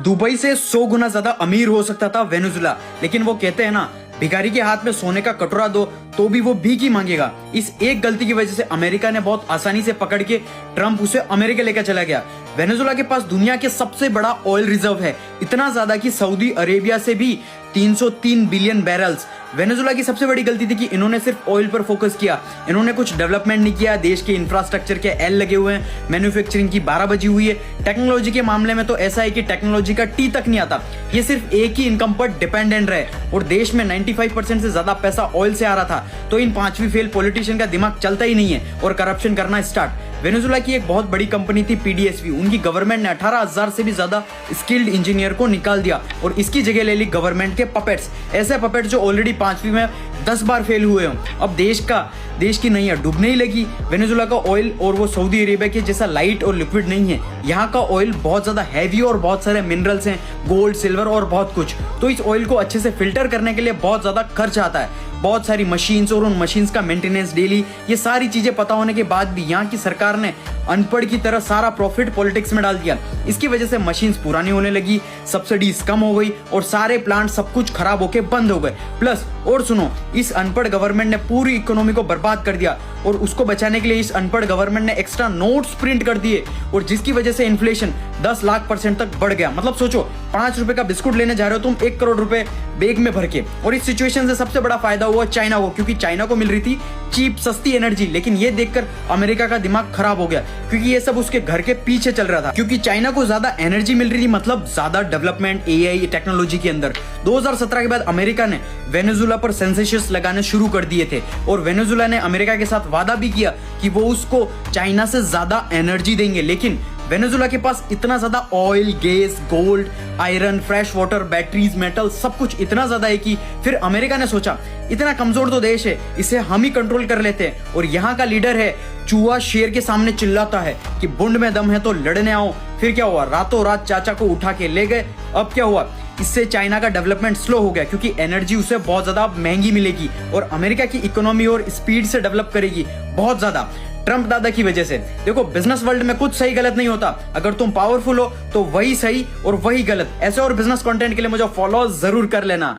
Dubai से 100 गुना ज्यादा अमीर हो सकता था वेनेजुला, लेकिन वो कहते हैं ना, भिखारी के हाथ में सोने का कटोरा दो तो भी वो भीख ही मांगेगा। इस एक गलती की वजह से अमेरिका ने बहुत आसानी से पकड़ के ट्रंप उसे अमेरिका लेकर चला गया। वेनेजुला के पास दुनिया के सबसे बड़ा ऑयल रिजर्व है, इतना ज्यादा कि सऊदी अरेबिया से भी 303 बिलियन बैरल्स। वेनेजुला की सबसे बड़ी गलती थी कि इन्होंने सिर्फ ऑयल पर फोकस किया, इन्होंने कुछ डेवलपमेंट नहीं किया। देश के इंफ्रास्ट्रक्चर के एल लगे हुए हैं, मैन्युफैक्चरिंग की 12 बजी हुई है। टेक्नोलॉजी के मामले में तो ऐसा है कि टेक्नोलॉजी का टी तक नहीं आता, ये सिर्फ एक ही इनकम पर डिपेंडेंट रहे और देश में 95% से ज्यादा पैसा ऑयल से आ रहा था। तो इन पांचवी फेल पॉलिटिशियन का दिमाग चलता ही नहीं है और करप्शन करना स्टार्ट। वेनेजुला की एक बहुत बड़ी कंपनी थी पीडीएसवी, उनकी गवर्नमेंट ने 18,000 से भी ज्यादा स्किल्ड इंजीनियर को निकाल दिया और इसकी जगह ले ली गवर्नमेंट के पपेट्स, ऐसे पपेट्स जो ऑलरेडी 5वीं में 10 बार फेल हुए हों। अब देश की नैया डूबने ही लगी। वेनेजुला का ऑयल और वो सऊदी अरेबिया के जैसा लाइट और लिक्विड नहीं है, यहाँ का ऑयल बहुत ज्यादा हैवी और बहुत सारे मिनरल्स हैं, गोल्ड, सिल्वर और बहुत कुछ। तो इस ऑयल को अच्छे से फिल्टर करने के लिए बहुत ज्यादा खर्च आता है, बहुत सारी मशीन्स और उन मशीन्स का मेंटेनेंस डेली, ये सारी चीजें पता होने के बाद भी यहाँ की सरकार ने अनपढ़ की तरह सारा प्रॉफिट पॉलिटिक्स में डाल दिया। इसकी वजह से मशीन्स पुरानी होने लगी, सब्सिडीज कम हो गई और सारे प्लांट सब कुछ खराब होके बंद हो गए। प्लस और सुनो, इस अनपढ़ गवर्नमेंट ने पूरी इकोनॉमी को बर्बाद कर दिया और उसको बचाने के लिए इस अनपढ़ गवर्नमेंट ने एक्स्ट्रा नोट्स प्रिंट कर दिए और जिसकी वजह से इन्फ्लेशन 10 लाख % तक बढ़ गया। मतलब सोचो, 5 रुपए का बिस्कुट लेने जा रहे हो तुम 1 करोड़ रुपए बैग में भर के। और इस सिचुएशन से सबसे बड़ा फायदा हुआ चाइना को, क्योंकि चाइना को मिल रही थी चीप सस्ती एनर्जी। लेकिन ये देखकर अमेरिका का दिमाग खराब हो गया, क्योंकि ये सब उसके घर के पीछे चल रहा था। क्योंकि चाइना को ज्यादा एनर्जी मिल रही थी, मतलब ज्यादा डेवलपमेंट एआई टेक्नोलॉजी के अंदर। 2017 के बाद अमेरिका ने वेनेजुला पर सेंसेशंस लगाने शुरू कर दिए थे और वेनेजुला ने अमेरिका के साथ वादा भी किया कि वो उसको चाइना से ज्यादा एनर्जी देंगे। लेकिन वेनेजुला के पास इतना ज्यादा oil, gas, gold, iron, fresh water, batteries, metal, सब कुछ इतना ज्यादा है कि फिर अमेरिका ने सोचा इतना कमजोर तो देश है, इसे हम ही कंट्रोल कर लेते हैं। और यहाँ का लीडर है चूहा शेर के सामने चिल्लाता है कि बुंड में दम है तो लड़ने आओ। फिर क्या हुआ, रातों रात चाचा को उठा के ले गए। अब क्या हुआ, इससे चाइना का डेवलपमेंट स्लो हो गया, क्योंकि एनर्जी उसे बहुत ज्यादा महंगी मिलेगी और अमेरिका की इकोनॉमी और स्पीड से डेवलप करेगी बहुत ज्यादा ट्रंप दादा की वजह से। देखो, बिजनेस वर्ल्ड में कुछ सही गलत नहीं होता, अगर तुम पावरफुल हो तो वही सही और वही गलत। ऐसे और बिजनेस कंटेंट के लिए मुझे फॉलो जरूर कर लेना।